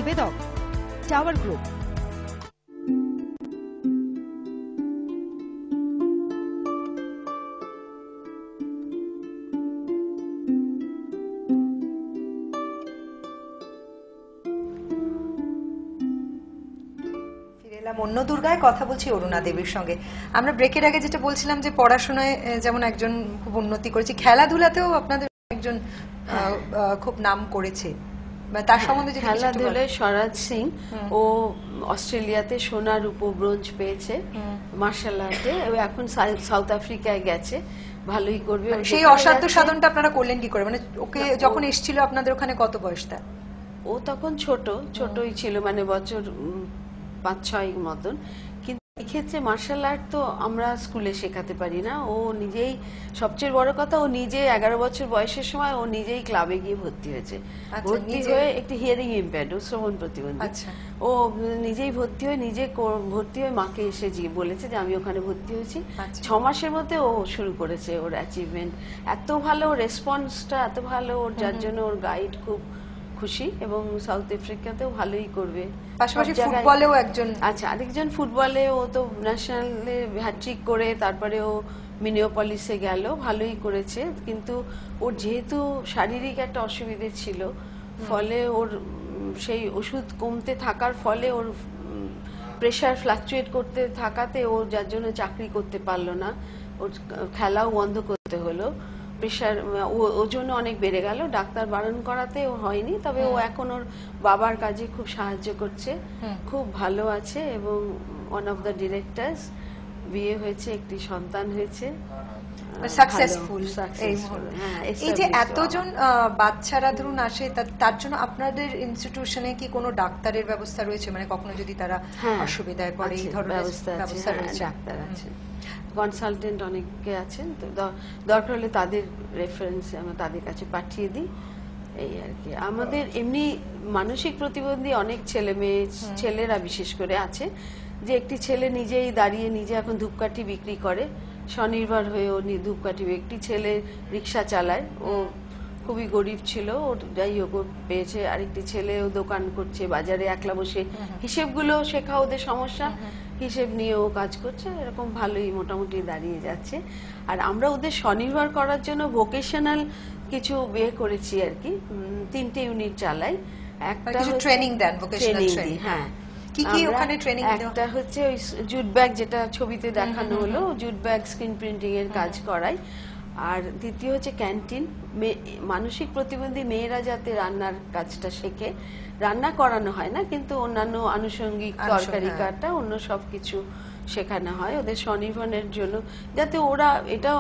আবেদক, tower group. অন্য দুর্গায় কথা বলছি অরুণা দেবীর সঙ্গে। আমরা ব্রেকের আগে যেটা বলছিলাম যে পড়াশোনায় যেমন একজন খুব উন্নতি করেছে, খেলাধুলাতেও আপনাদের একজন খুব নাম করেছে, তার সম্বন্ধে যদি খেলাধুলায় স্বরাজ সিং, ও অস্ট্রেলিয়াতে সোনা রূপো ব্রোঞ্জ পেয়েছে মার্শাল আর্টে, এখন সাউথ আফ্রিকায় গেছে, ভালোই করবে। সেই অসাধ্য সাধনটা আপনারা করলেন কি করে? মানে ওকে যখন এসেছিল আপনাদের ওখানে কত বয়স তার? ও তখন ছোটই ছিল, মানে বছর 5-6 মতন। কিন্তু এক্ষেত্রে মার্শাল আর্ট তো আমরা স্কুলে শেখাতে পারি না। ও নিজেই, সবচেয়ে বড় কথা, ও নিজে 11 বছর বয়সের সময় ও নিজেই ক্লাবে গিয়ে ভর্তি হয়েছে। ভর্তি হয়ে একটি হিয়ারিং ইম্প্যায়ার্ড, ও শ্রবণ প্রতিবন্ধী। ও নিজেই ভর্তি হয়ে মাকে এসে বলেছে যে আমি ওখানে ভর্তি হয়েছি। 6 মাসের মধ্যে ও শুরু করেছে ওর অ্যাচিভমেন্ট। এত ভালো রেসপন্সটা, এত ভালো ওর, যার জন্য ওর গাইড খুব খুশি, এবং সাউথ আফ্রিকাতেও ভালোই করবে। পাশাপাশি ফুটবলেও একজন, আচ্ছা, আরেকজন ফুটবলে ও তো ন্যাশনালে হ্যাট্রিক করে তারপরে ও মিনিওপলিসে গেল, ভালোই করেছে। কিন্তু ওর যেহেতু শারীরিক একটা অসুবিধে ছিল, ফলে ওর সেই ওষুধ কমতে থাকার ফলে ওর প্রেশার ফ্লাকচুয়েট করতে থাকাতে ও, যার জন্য চাকরি করতে পারলো না, ওর খেলাও বন্ধ করতে হলো। প্রেশার, ওজন অনেক বেড়ে গেল, ডাক্তার বারণ করাতে ও হয়নি। তবে ও এখন ওর বাবার কাজে খুব সাহায্য করছে, খুব ভালো আছে, এবং ওয়ান অফ দ্য ডিরেক্টরস, বিয়ে হয়েছে, একটি সন্তান হয়েছে, সাকসেসফুল। এই যে এতজন বাচ্চারা ধরুন আসে, তার জন্য আপনাদের ইনস্টিটিউশনে কি কোনো ডাক্তারের ব্যবস্থা রয়েছে? মানে কখনো যদি তারা অসুবিধায় পড়ে, এই ধরনের ব্যবস্থা রয়েছে? ডাক্তার আছে, কনসালটেন্ট অনেকে আছেন, তো দরকার হলে তাদের রেফারেন্স আমরা তাদের কাছে পাঠিয়ে দিই, এই আর কি। আমাদের এমনি মানসিক প্রতিবন্ধী অনেক ছেলেরা বিশেষ করে আছে, যে একটি ছেলে নিজেই দাঁড়িয়ে নিজে এখন ধূপকাঠি বিক্রি করে, স্বনির্ভর হয়ে ও ধূপকাঠি, একটি ছেলে রিক্সা চালায়, ও খুবই গরিব ছিল, ও যাই হোক পেয়েছে। আরেকটি ছেলে ও দোকান করছে বাজারে একলা বসে, হিসেবগুলো শেখা ওদের সমস্যা, হিসেব নিয়ে ও কাজ করছে, এরকম ভালোই মোটামুটি দাঁড়িয়ে যাচ্ছে। আর আমরা ওদের স্বনির্ভর করার জন্য ভোকেশনাল কিছু বিয়ে করেছি আর কি, 3টে ইউনিট চালাই। একটা ট্রেনিং দেন, ভোকেশনাল ট্রেনিং। হ্যাঁ, কি কি ওখানে ট্রেনিং? একটা হচ্ছে ওই জুট ব্যাগ, যেটা ছবিতে দেখানো হলো, জুট ব্যাগ স্ক্রিন প্রিন্টিং এর কাজ করাই। আর দ্বিতীয় হচ্ছে ক্যান্টিন, মানসিক প্রতিবন্ধী মেয়েরা যাতে রান্নার কাজটা শেখে, রান্না করানো হয় না কিন্তু অন্যান্য আনুষঙ্গিক তরকারি কাটা, অন্য সবকিছু শেখানো হয় ওদের স্বনির্ভরের জন্য, যাতে ওরা, এটা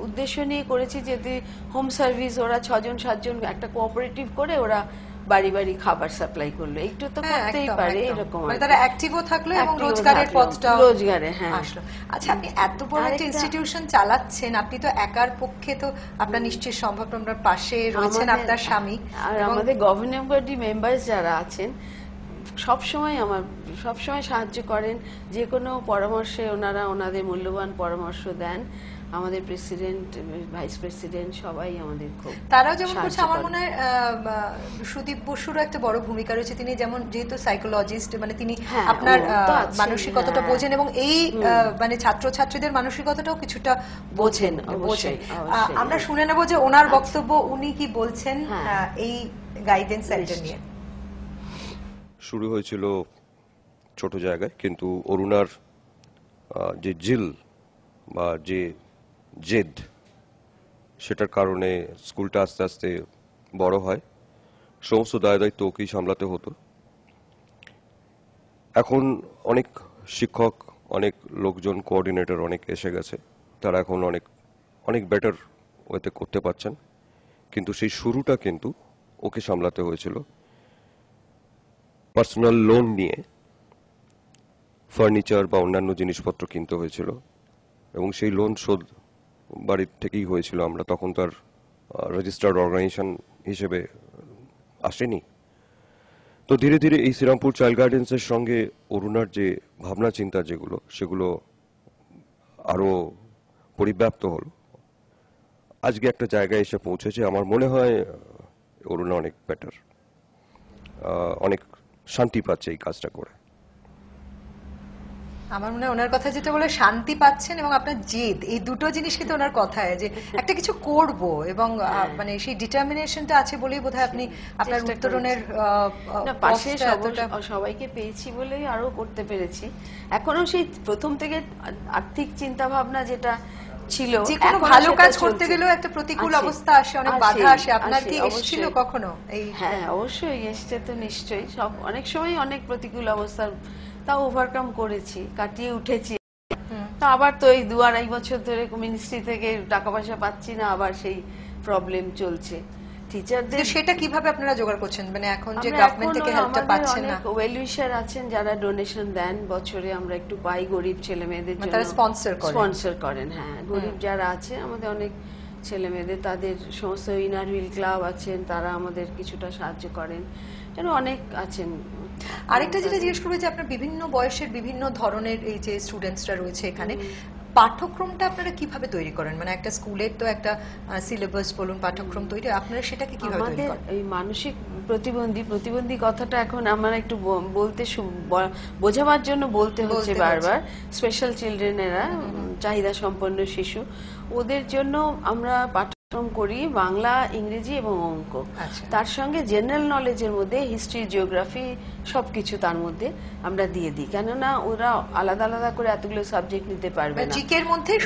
উদ্দেশ্য নিয়ে করেছি, যাতে হোম সার্ভিস, ওরা 6-7 জন একটা কোঅপারেটিভ করে ওরা বাড়ি বাড়ি খাবার সাপ্লাই করলো, একটু তো করতেই পারে, এরকম তারা অ্যাক্টিভও থাকলো এবং রোজগারের পথটা রোজগারে আসলো। আচ্ছা, আপনি এত বড় একটা ইনস্টিটিউশন চালাচ্ছেন, আপনি তো একার পক্ষে তো, আপনার নিশ্চয়ই সম্ভব, আপনার পাশে রয়েছেন আপনার স্বামী, আর আমাদের গভর্নিং বডি মেম্বার্স যারা আছেন সবসময় সাহায্য করেন, যে কোনো পরামর্শে ওনারা ওনাদের মূল্যবান পরামর্শ দেন। আমাদের প্রেসিডেন্ট, ভাইস প্রেসিডেন্ট সবাই আমাদের খুব, তারাও যেমন করছে। আমার মনে হয় সুদীপ বসুরও একটা বড় ভূমিকা রয়েছে, তিনি যেমন যেহেতু সাইকোলজিস্ট, মানে তিনি আপনার মানসিকতাটা বোঝেন, এবং এই মানে ছাত্রছাত্রীদের মানসিকতাটাও কিছুটা বোঝেন। আমরা শুনে নেব যে ওনার বক্তব্য, উনি কি বলছেন এই গাইডেন্স সেন্টার নিয়ে। শুরু হয়েছিল ছোট জায়গায়, কিন্তু অরুণার যে জিল বা যে জেদ, সেটার কারণে স্কুলটা আস্তে আস্তে বড় হয়, সমস্ত দায় দায়িত্ব ওকেই সামলাতে হতো। এখন অনেক শিক্ষক, অনেক লোকজন, কোঅর্ডিনেটর অনেক এসে গেছে, তারা এখন অনেক অনেক বেটার ওয়েতে করতে পারছেন, কিন্তু সেই শুরুটা কিন্তু ওকে সামলাতে হয়েছিল। পার্সোনাল লোন নিয়ে ফার্নিচার বা অন্যান্য জিনিসপত্র কিনতে হয়েছিল, এবং সেই লোন শোধ বাড়ির থেকেই হয়েছিল। আমরা তখন তার রেজিস্টার্ড অর্গানাইজেশন হিসেবে আসেনি। তো ধীরে ধীরে এই শ্রীরামপুর চাইল্ড গার্ডেন্সের সঙ্গে অরুণার যে ভাবনা চিন্তা, সেগুলো আরো পরিব্যাপ্ত হলো, আজকে একটা জায়গায় এসে পৌঁছেছে। আমার মনে হয় অরুণা অনেক বেটার, অনেক শান্তি পাচ্ছে এই কাজটা করে। আমার মনে হয় ওনার কথা যেটা বলে শান্তি পাচ্ছেন এবং আপনার জেদ, এই দুটো জিনিস কিন্তু ওনার কথায় যে একটা কিছু করব এবং মানে সেই ডিটারমিনেশনটা আছে বলেই বোধহয় আপনি আপনার উত্তরণের পাশে সবাইকে পেয়েছি বলেই আরো করতে পেরেছি। এখনো সেই প্রথম থেকে আর্থিক চিন্তা ভাবনা যেটা ছিল, যে কোনো ভালো কাজ করতে গেলেও একটা প্রতিকূল অবস্থা আসে, অনেক বাধা আসে। আপনার কি এসেছিল কখনো এই? হ্যাঁ, অবশ্যই এসছে তো, নিশ্চয়ই। সব অনেক সময় অনেক প্রতিকূল অবস্থার তাও ওভারকাম করেছি, কাটিয়ে উঠেছি। তো আবার তো এই 2-2.5 বছর ধরে মিনিস্ট্রি থেকে টাকা পয়সা পাচ্ছি না, আবার সেই প্রবলেম চলছে। টিচারদের সেটা কিভাবে আপনারা জোগাড় করছেন? মানে এখন যে গভর্নমেন্ট থেকে হেল্পটা পাচ্ছেন না, ওয়েল উইশার আছেন যারা ডোনেশন দেন, বছরে আমরা একটু পাই গরিব ছেলে মেয়েদের জন্য, তারা স্পন্সর করেন। হ্যাঁ, গরিব যারা আছে আমাদের অনেক ছেলে মেয়েদের, তাদের সমস্ত ইনার হুইল ক্লাব আছেন, তারা আমাদের কিছুটা সাহায্য করেন, যেন অনেক আছেন। আরেকটা যেটা জিজ্ঞেস করবো যে আপনার বিভিন্ন বয়সের বিভিন্ন ধরনের এই যে স্টুডেন্টসরা রয়েছে এখানে, পাঠ্যক্রমটা আপনারা কিভাবে তৈরি করেন? মানে একটা স্কুলের তো একটা সিলেবাস বলুন, পাঠ্যক্রম তৈরি, আপনারা সেটাকে কিভাবে তৈরি করেন? এই মানসিক প্রতিবন্ধী কথাটা এখন আমরা একটু বলতে বোঝাবার জন্য বলতে হচ্ছে বারবার। স্পেশাল চিলড্রেনেরা, চাহিদা সম্পন্ন শিশু, ওদের জন্য আমরা পাঠ্যক্রম করি বাংলা, ইংরেজি এবং অঙ্ক। তার সঙ্গে জেনারেল নলেজের মধ্যে হিস্ট্রি, জিওগ্রাফি সবকিছু তার মধ্যে আমরা দিয়ে দিই, কেননা ওরা আলাদা আলাদা করে এতগুলো সাবজেক্ট নিতে পারবে না। জিকের মধ্যেই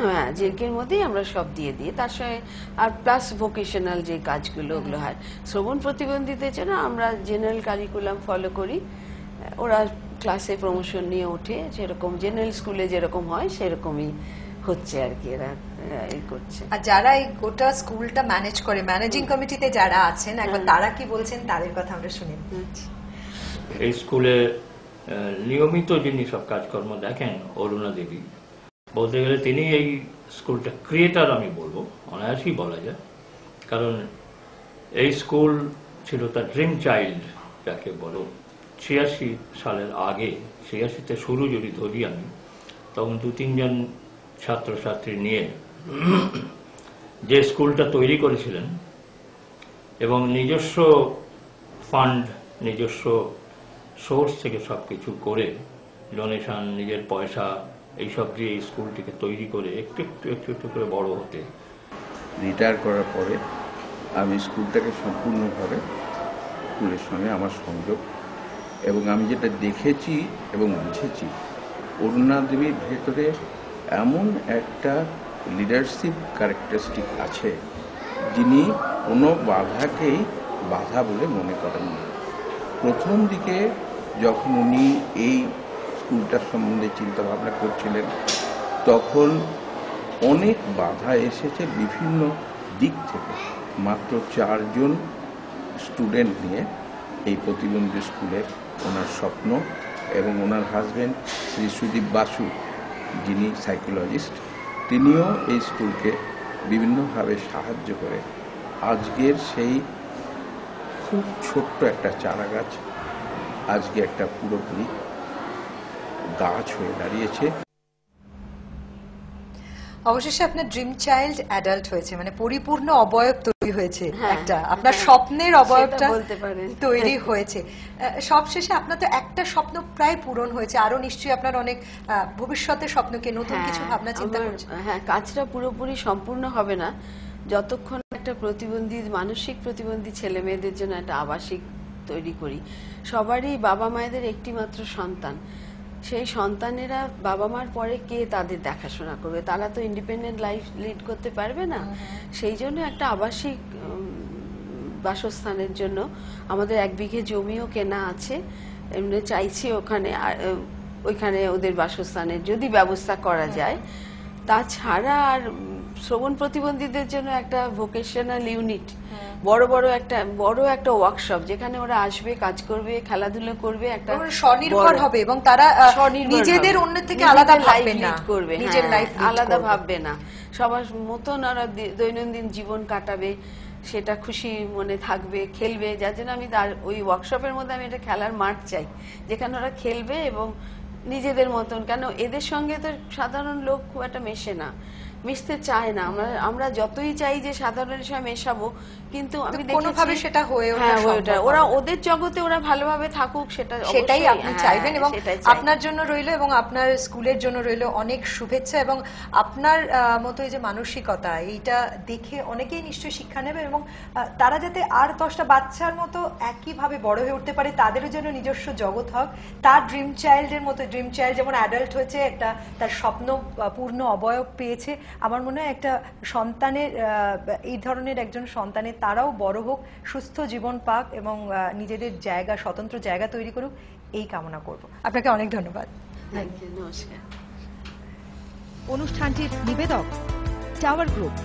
হ্যাঁ, জিকের মধ্যেই আমরা সব দিয়ে দিই। তার সঙ্গে আর প্লাস ভোকেশনাল যে কাজগুলো ওগুলো হয়। শ্রবণ প্রতিবন্ধীদের জন্য আমরা জেনারেল কারিকুলাম ফলো করি, ওরা ক্লাসে প্রমোশন নিয়ে ওঠে, সেরকম জেনারেল স্কুলে যেরকম হয় সেরকমই হচ্ছে আর কি, এরা এই করছে। আর যারা এই গোটা স্কুলটা ম্যানেজ করে, ম্যানেজিং কমিটিতে যারা আছেন, একবার তারা কি বলছেন তাদের কথা আমরা শুনি। এই স্কুলে নিয়মিত যিনি সব কাজকর্ম দেখেন, অরুণা দেবী, বলতে গেলে তিনি এই স্কুলটা ক্রিয়েটার আমি বলবো, অনায়াসই বলা যায়। কারণ এই স্কুল ছিল তার ড্রিম চাইল্ড যাকে বলো। 86 সালের আগে, 86-তে শুরু যদি ধরি আমি, তখন 2-3 জন ছাত্রছাত্রী নিয়ে যে স্কুলটা তৈরি করেছিলেন এবং নিজস্ব ফান্ড, নিজস্ব সোর্স থেকে সবকিছু করে, ডোনেশন, নিজের পয়সা, এইসব দিয়ে এই স্কুলটিকে তৈরি করে একটু একটু একটু একটু করে বড় হতে। রিটায়ার করার পরে আমি স্কুলটাকে সম্পূর্ণভাবে স্কুলের সঙ্গে আমার সংযোগ, এবং আমি যেটা দেখেছি এবং বুঝেছি, অরুণা দেবীর ভেতরে এমন একটা লিডারশিপ ক্যারেক্টারিস্টিক আছে যিনি কোনো বাধাকেই বাধা বলে মনে করেন না। প্রথম দিকে যখন উনি এই স্কুলটার সম্বন্ধে চিন্তা ভাবনা করছিলেন, তখন অনেক বাধা এসেছে বিভিন্ন দিক থেকে। মাত্র 4 জন স্টুডেন্ট নিয়ে এই প্রতিবন্ধী স্কুলের ওনার স্বপ্ন, এবং ওনার হাজব্যান্ড শ্রী সুদীপ বাসু, যিনি সাইকোলজিস্ট, তিনিও এই স্কুলকে বিভিন্নভাবে সাহায্য করে আজকের সেই খুব ছোট্ট একটা চারা গাছ আজকে একটা পুরোপুরি গাছ হয়ে দাঁড়িয়েছে। অবশেষে আপনার ড্রিম চাইল্ড অ্যাডাল্ট হয়েছে, মানে পরিপূর্ণ অবয়ব তৈরি হয়েছে, একটা আপনার স্বপ্নের অবয়বটা তৈরি হয়েছে। সবশেষে আপনার তো একটা স্বপ্ন প্রায় পূরণ হয়েছে, আরো নিশ্চয়ই আপনার অনেক ভবিষ্যতের স্বপ্নকে নতুন কিছু ভাবনা চিন্তা করছেন। হ্যাঁ, কাজটা পুরোপুরি সম্পূর্ণ হবে না যতক্ষণ একটা প্রতিবন্ধী, মানসিক প্রতিবন্ধী ছেলে মেয়েদের জন্য একটা আবাসিক তৈরি করি। সবারই বাবা মায়েদের একটি মাত্র সন্তান, সেই সন্তানেরা বাবা মার পরে কে তাদের দেখাশোনা করবে? তারা তো ইন্ডিপেন্ডেন্ট লাইফ লিড করতে পারবে না। সেই জন্য একটা আবাসিক বাসস্থানের জন্য আমাদের 1 বিঘে জমিও কেনা আছে, এমনি চাইছি ওইখানে ওদের বাসস্থানের যদি ব্যবস্থা করা যায়। তাছাড়া আর শ্রবণ প্রতিবন্ধীদের জন্য একটা ভোকেশনাল ইউনিট, বড় একটা ওয়ার্কশপ, যেখানে ওরা আসবে, কাজ করবে, খেলাধুলো করবে, একটা স্বনির্ভর হবে এবং তারা নিজেদের অন্য থেকে আলাদা ভাববে না, করবে, নিজের লাইফ আলাদা ভাববে না, সবার মতন ওরা দৈনন্দিন জীবন কাটাবে, সেটা খুশি মনে থাকবে, খেলবে। যার জন্য আমি ওই ওয়ার্কশপের মধ্যে আমি একটা খেলার মাঠ চাই, যেখানে ওরা খেলবে এবং নিজেদের মতন, কেন এদের সঙ্গে তো সাধারণ লোক খুব একটা মেশে না, মিশতে চায় না। আমরা যতই চাই যে সাধারণের সঙ্গে মেশাবো, কিন্তু আমি কোনোভাবে সেটা হয়ে ওঠে। ওরা ওদের জগতে ওরা ভালোভাবে থাকুক, সেটাই আপনি চাইবেন, এবং আপনার জন্য রইলো এবং আপনার স্কুলের জন্য রইলো অনেক শুভেচ্ছা। এবং আপনার মতো এই যে মানসিকতা, এইটা দেখে অনেকেই নিশ্চয়ই শিক্ষা নেবে, এবং তারা যাতে আর 10টা বাচ্চার মতো একইভাবে বড় হয়ে উঠতে পারে, তাদেরও যেন নিজস্ব জগৎ হোক। তার ড্রিম চাইল্ডের মতো, ড্রিম চাইল্ড যেমন অ্যাডাল্ট হয়েছে, একটা তার স্বপ্ন পূর্ণ অবয়ব পেয়েছে, আমার মনে হয় একটা সন্তানের, এই ধরনের একজন সন্তানের, তারাও বড় হোক, সুস্থ জীবন পাক এবং নিজেদের জায়গা, স্বতন্ত্র জায়গা তৈরি করুক, এই কামনা করব। আপনাকে অনেক ধন্যবাদ। নমস্কার। অনুষ্ঠানটির নিবেদক টাওয়ার গ্রুপ।